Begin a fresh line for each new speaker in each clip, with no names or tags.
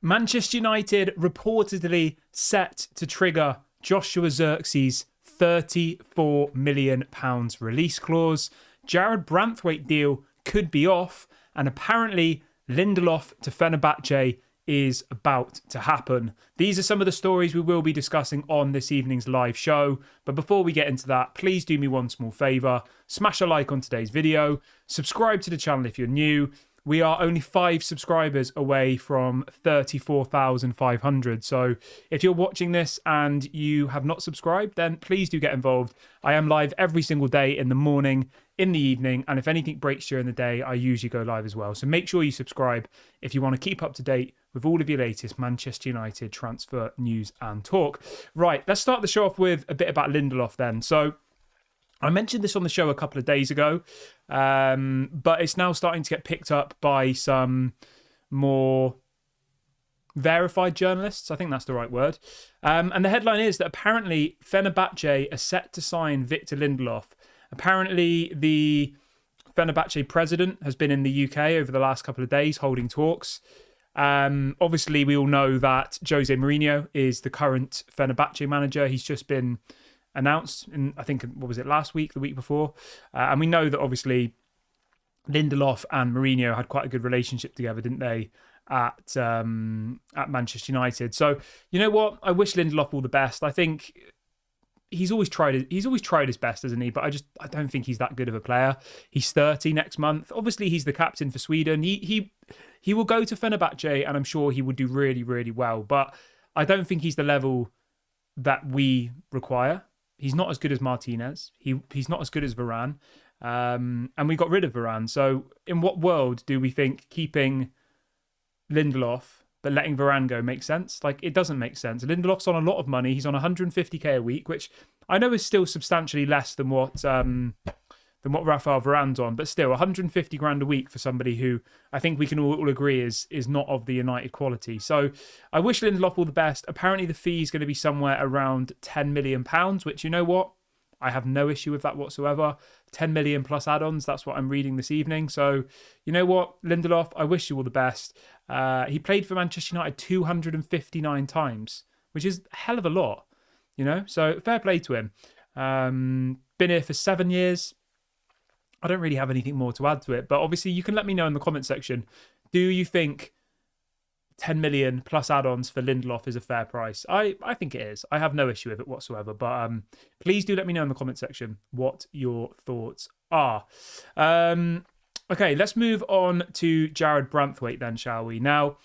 Manchester United reportedly set to trigger Joshua Zirkzee's £34 million release clause. Jared Branthwaite deal could be off, and apparently Lindelof to Fenerbache is about to happen. These are some of the stories we will be discussing on this evening's live show. But before we get into that, please do me one small favour. Smash a like on today's video. Subscribe to the channel if you're new. We are only 5 subscribers away from 34,500. So if you're watching this and you have not subscribed, then please do get involved. I am live every single day in the morning, in the evening, and if anything breaks during the day, I usually go live as well. So make sure you subscribe if you want to keep up to date with all of your latest Manchester United transfer news and talk. Right, let's start the show off with a bit about Lindelof then. So I mentioned this on the show a couple of days ago, but it's now starting to get picked up by some more verified journalists. I think that's the right word. And the headline is that apparently Fenerbahce are set to sign Victor Lindelof. Apparently the Fenerbahce president has been in the UK over the last couple of days holding talks. Obviously, we all know that Jose Mourinho is the current Fenerbahce manager. He's just been announced in, I think, what was it, last week, the week before? And we know that obviously Lindelof and Mourinho had quite a good relationship together, didn't they, at Manchester United? So, you know what? I wish Lindelof all the best. I think he's always tried his best, hasn't he? But I don't think he's that good of a player. He's 30 next month. Obviously, he's the captain for Sweden. He will go to Fenerbahce, and I'm sure he would do really, really well. But I don't think he's the level that we require. He's not as good as Martinez. He's not as good as Varane. And we got rid of Varane. So in what world do we think keeping Lindelof but letting Varane go makes sense? Like, it doesn't make sense. Lindelof's on a lot of money. He's on 150k a week, which I know is still substantially less than what Rafael Varane's on, but still 150 grand a week for somebody who I think we can all agree is not of the United quality. So I wish Lindelof all the best. Apparently the fee is going to be somewhere around £10 million, which, you know what? I have no issue with that whatsoever. 10 million plus add-ons. That's what I'm reading this evening. So, you know what, Lindelof, I wish you all the best. He played for Manchester United 259 times, which is a hell of a lot, you know? So fair play to him. Been here for 7 years. I don't really have anything more to add to it, but obviously you can let me know in the comment section. Do you think 10 million plus add-ons for Lindelof is a fair price? I think it is. I have no issue with it whatsoever, but please do let me know in the comment section what your thoughts are. Okay, let's move on to Jared Branthwaite then, shall we? Now,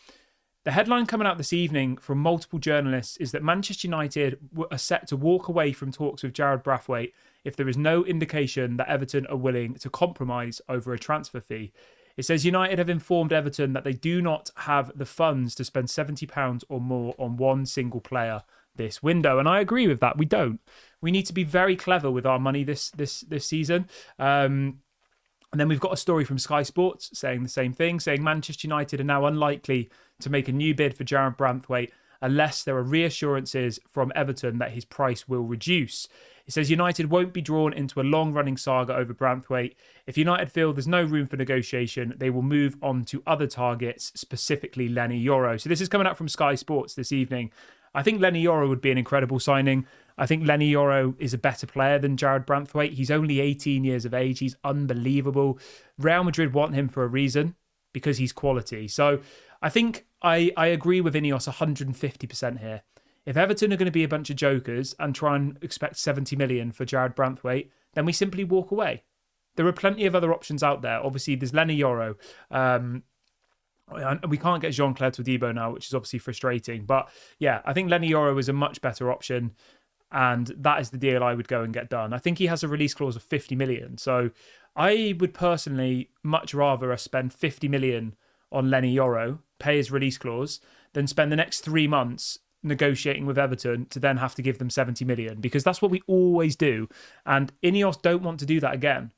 the headline coming out this evening from multiple journalists is that Manchester United are set to walk away from talks with Jared Branthwaite if there is no indication that Everton are willing to compromise over a transfer fee. It says United have informed Everton that they do not have the funds to spend £70 or more on one single player this window. And I agree with that. We don't. We need to be very clever with our money this season. And then we've got a story from Sky Sports saying the same thing, saying Manchester United are now unlikely to make a new bid for Jared Branthwaite unless there are reassurances from Everton that his price will reduce. It says United won't be drawn into a long-running saga over Branthwaite. If United feel there's no room for negotiation, they will move on to other targets, specifically Lenny Yoro. So this is coming out from Sky Sports this evening. I think Lenny Yoro would be an incredible signing. I think Lenny Yoro is a better player than Jared Branthwaite. He's only 18 years of age. He's unbelievable. Real Madrid want him for a reason, because he's quality. So I think I agree with Ineos 150% here. If Everton are going to be a bunch of jokers and try and expect 70 million for Jared Branthwaite, then we simply walk away. There are plenty of other options out there. Obviously, there's Lenny Yoro. We can't get Jean-Claire Todibo now, which is obviously frustrating. But yeah, I think Lenny Yoro is a much better option. And that is the deal I would go and get done. I think he has a release clause of 50 million. So I would personally much rather us spend 50 million on Lenny Yoro, pay his release clause, than spend the next 3 months negotiating with Everton to then have to give them 70 million, because that's what we always do. And Ineos don't want to do that again.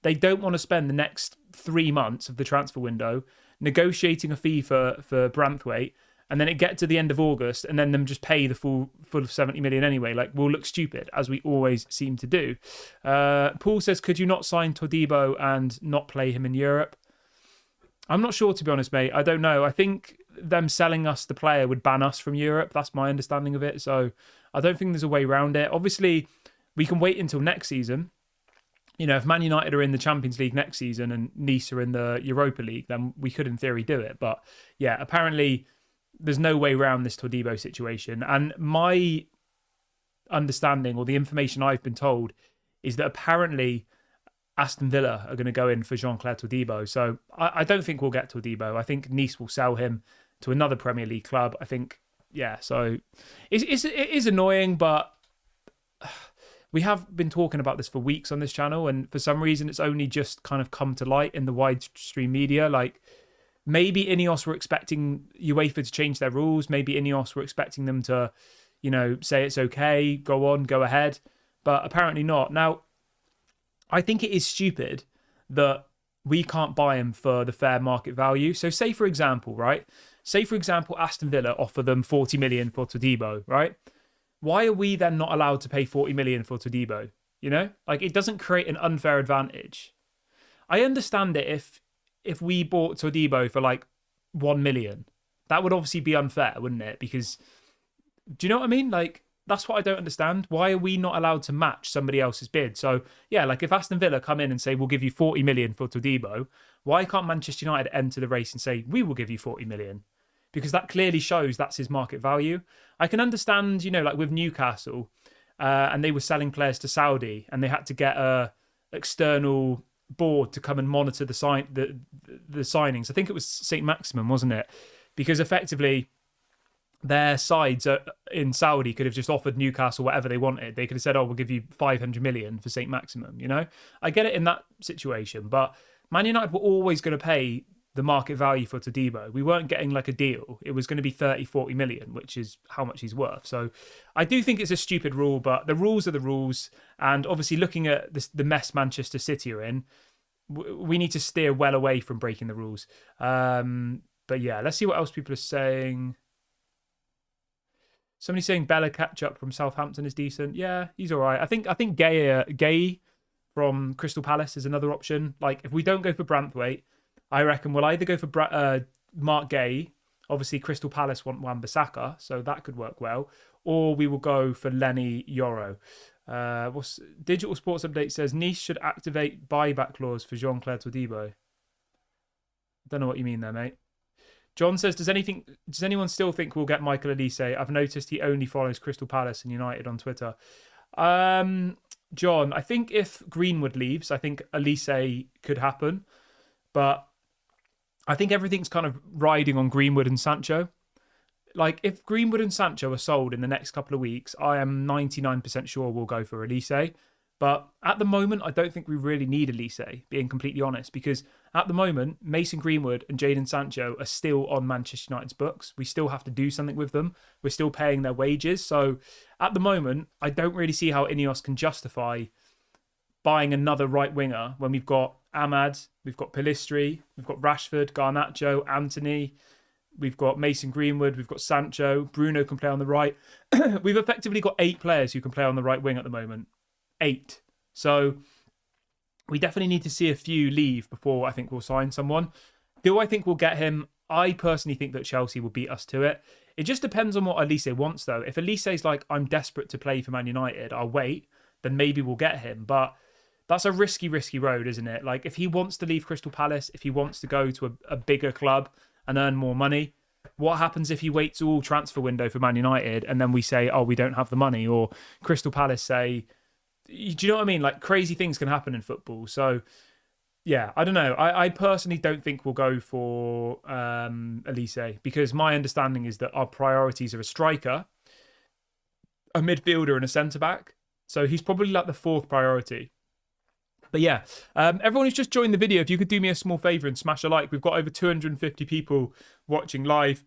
They don't want to spend the next 3 months of the transfer window negotiating a fee for Branthwaite, and then it get to the end of August and then them just pay the full of 70 million anyway. Like, we'll look stupid, as we always seem to do. Paul says, could you not sign Todibo and not play him in Europe? I'm not sure, to be honest, mate. I don't know. I think them selling us the player would ban us from Europe. That's my understanding of it. So I don't think there's a way around it. Obviously, we can wait until next season. If Man United are in the Champions League next season and Nice are in the Europa League, then we could, in theory, do it. But yeah, apparently there's no way around this Todibo situation. And my understanding, or the information I've been told, is that apparently Aston Villa are going to go in for Jean-Claire Todibo. So I don't think we'll get Todibo. I think Nice will sell him to another Premier League club. I think, yeah, so it is annoying, but we have been talking about this for weeks on this channel, and for some reason it's only just kind of come to light in the widestream media. Like, maybe Ineos were expecting UEFA to change their rules. Maybe Ineos were expecting them to, say it's okay, go ahead. But apparently not. Now, I think it is stupid that we can't buy him for the fair market value. So say, for example, Aston Villa offer them 40 million for Todibo, right? Why are we then not allowed to pay 40 million for Todibo? Like, it doesn't create an unfair advantage. I understand it if we bought Todibo for like 1 million. That would obviously be unfair, wouldn't it? Because, do you know what I mean? Like, that's what I don't understand. Why are we not allowed to match somebody else's bid? So, yeah, like if Aston Villa come in and say, we'll give you 40 million for Todibo, why can't Manchester United enter the race and say, we will give you 40 million? Because that clearly shows that's his market value. I can understand, like with Newcastle, and they were selling players to Saudi, and they had to get a external board to come and monitor the signings. I think it was St. Maximum, wasn't it? Because effectively, their sides in Saudi could have just offered Newcastle whatever they wanted. They could have said, we'll give you 500 million for St. Maximum, I get it in that situation, but Man United were always going to pay the market value for Todibo. We weren't getting like a deal. It was going to be 30, 40 million, which is how much he's worth. So I do think it's a stupid rule, but the rules are the rules. And obviously, looking at the mess Manchester City are in, we need to steer well away from breaking the rules. But yeah, let's see what else people are saying. Somebody saying Bella Ketchup from Southampton is decent. Yeah, he's all right. I think Gay from Crystal Palace is another option. Like, if we don't go for Branthwaite, I reckon we'll either go for Mark Gay. Obviously, Crystal Palace want Wan-Bissaka, so that could work well. Or we will go for Lenny Yoro. Digital Sports Update says Nice should activate buyback clause for Jean-Claire Todibo. Don't know what you mean there, mate. John says, does anyone still think we'll get Michael Olise? I've noticed he only follows Crystal Palace and United on Twitter. John, I think if Greenwood leaves, I think Olise could happen. But I think everything's kind of riding on Greenwood and Sancho. Like, if Greenwood and Sancho are sold in the next couple of weeks, I am 99% sure we'll go for Olise. But at the moment, I don't think we really need Olise, being completely honest, because at the moment, Mason Greenwood and Jadon Sancho are still on Manchester United's books. We still have to do something with them. We're still paying their wages. So at the moment, I don't really see how Ineos can justify buying another right winger when we've got Ahmad, we've got Pellistri, we've got Rashford, Garnacho, Anthony, we've got Mason Greenwood, we've got Sancho, Bruno can play on the right. We've effectively got 8 players who can play on the right wing at the moment. 8. So we definitely need to see a few leave before I think we'll sign someone. Do I think we'll get him? I personally think that Chelsea will beat us to it. It just depends on what Olise wants, though. If Olise's like, I'm desperate to play for Man United, I'll wait, then maybe we'll get him. But that's a risky road, isn't it? Like, if he wants to leave Crystal Palace, if he wants to go to a bigger club and earn more money, what happens if he waits all transfer window for Man United and then we say, we don't have the money? Or Crystal Palace say, do you know what I mean? Like, crazy things can happen in football. So, yeah, I don't know. I personally don't think we'll go for Olise, because my understanding is that our priorities are a striker, a midfielder, and a centre-back. So he's probably like the 4th priority. But yeah, everyone who's just joined the video, if you could do me a small favour and smash a like. We've got over 250 people watching live.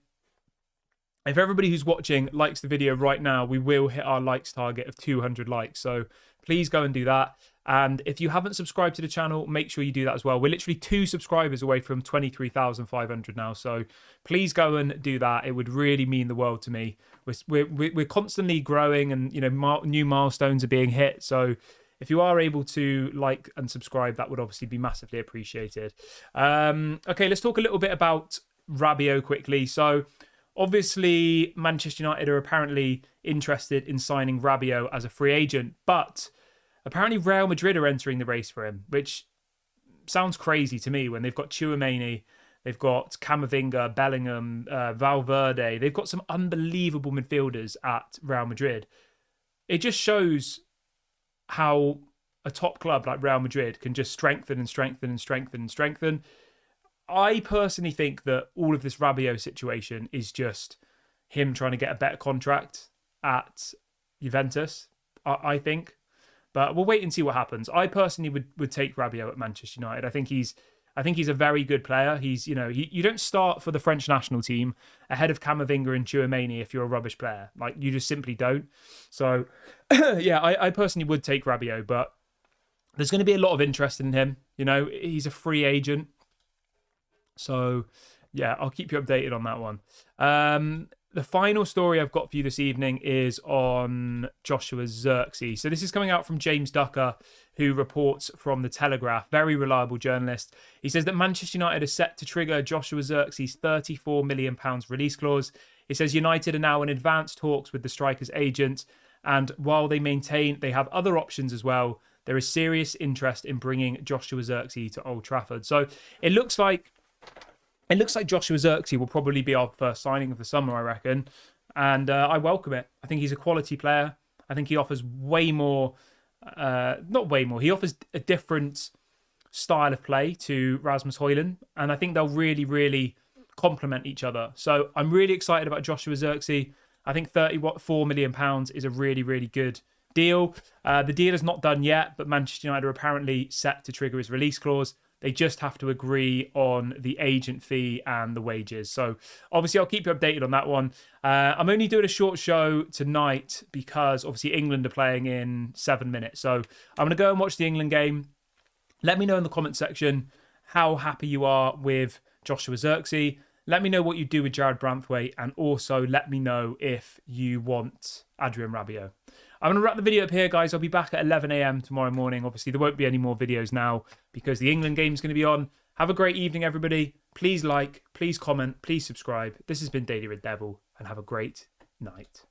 If everybody who's watching likes the video right now, we will hit our likes target of 200 likes. So please go and do that. And if you haven't subscribed to the channel, make sure you do that as well. We're literally 2 subscribers away from 23,500 now. So please go and do that. It would really mean the world to me. We're constantly growing, and new milestones are being hit. So if you are able to like and subscribe, that would obviously be massively appreciated. Okay, let's talk a little bit about Rabiot quickly. So obviously Manchester United are apparently interested in signing Rabiot as a free agent, but apparently Real Madrid are entering the race for him, which sounds crazy to me when they've got Tchouaméni, they've got Camavinga, Bellingham, Valverde. They've got some unbelievable midfielders at Real Madrid. It just shows how a top club like Real Madrid can just strengthen and strengthen and strengthen and strengthen. I personally think that all of this Rabiot situation is just him trying to get a better contract at Juventus, I think. But we'll wait and see what happens. I personally would take Rabiot at Manchester United. I think he's a very good player. He's, you don't start for the French national team ahead of Camavinga and Tchouaméni if you're a rubbish player. Like, you just simply don't. So, yeah, I personally would take Rabiot, but there's going to be a lot of interest in him. He's a free agent. So, yeah, I'll keep you updated on that one. The final story I've got for you this evening is on Joshua Zirkzee. So this is coming out from James Ducker, who reports from The Telegraph, very reliable journalist. He says that Manchester United are set to trigger Joshua Zirkzee's £34 million release clause. He says United are now in advanced talks with the striker's agent, and while they maintain they have other options as well, there is serious interest in bringing Joshua Zirkzee to Old Trafford. So it looks like Joshua Zirkzee will probably be our first signing of the summer, I reckon. And I welcome it. I think he's a quality player. I think he offers way more, not way more, he offers a different style of play to Rasmus Højlund. And I think they'll really, really complement each other. So I'm really excited about Joshua Zirkzee. I think £34 million is a really, really good deal. The deal is not done yet, but Manchester United are apparently set to trigger his release clause. They just have to agree on the agent fee and the wages. So obviously I'll keep you updated on that one. I'm only doing a short show tonight because obviously England are playing in 7 minutes. So I'm going to go and watch the England game. Let me know in the comment section how happy you are with Joshua Zirkzee. Let me know what you do with Jared Branthwaite, and also let me know if you want Adrien Rabiot. I'm going to wrap the video up here, guys. I'll be back at 11 a.m. tomorrow morning. Obviously, there won't be any more videos now because the England game is going to be on. Have a great evening, everybody. Please like, please comment, please subscribe. This has been Daily Red Devil, and have a great night.